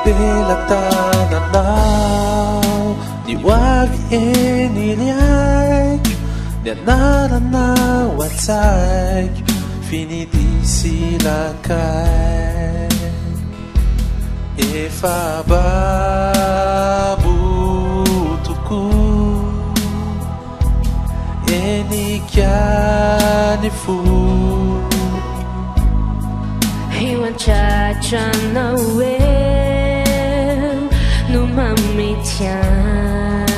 Pelatananaw Di wag iniliay Di naranawatay Finiti sila kay Ifababutuku Enikyanifu Iwanchacha na we Numamitian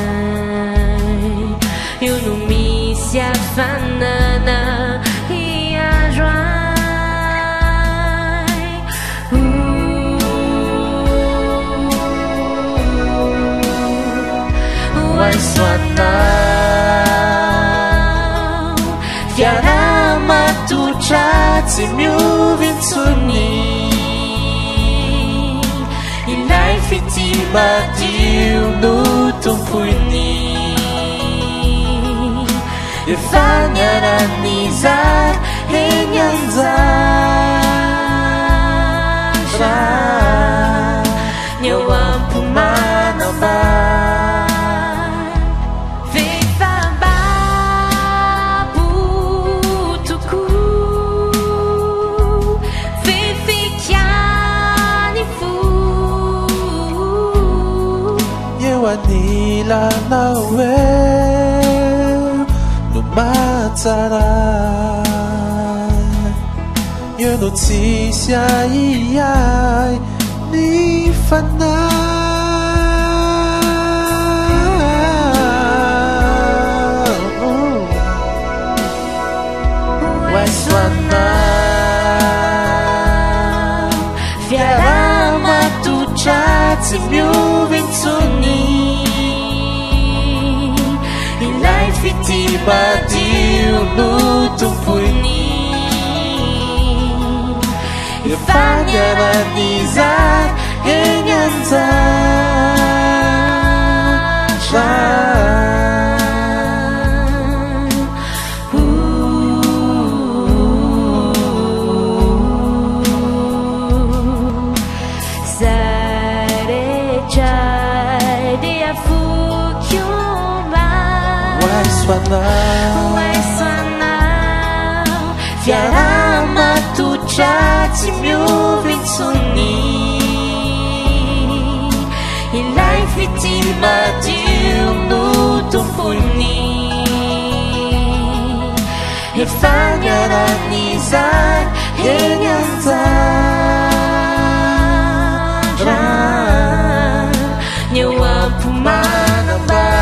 Yunumisia fanana Iadrai Waiswana Fiarama tu trati miuvitsuni Ilai fitima diu no tumpuni Ifanyaranizar Enyanzara Nyawampumanabar Vifababutuku Vifikyanifu Yewanila nawe Matarai Your notícia iai Ni fanal Waiswana Fiarama tu trati miuvitsuni Ilai fitima diu no tumpuni Ifanyaranizar Enyanzara Sarejai dia fukyumba Waiswana Fiarama tu trati miuvitsuni Ilai fitima diu no tumpuni Ifanyaranizar Enyanzara Nyawampumanabar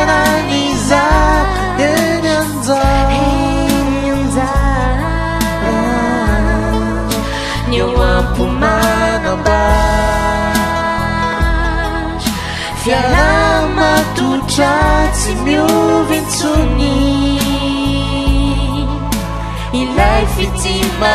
Ifanyaranizar Enyanzara Nyawampumanabar Fiarama tu trati miuvitsuni Ilai fitima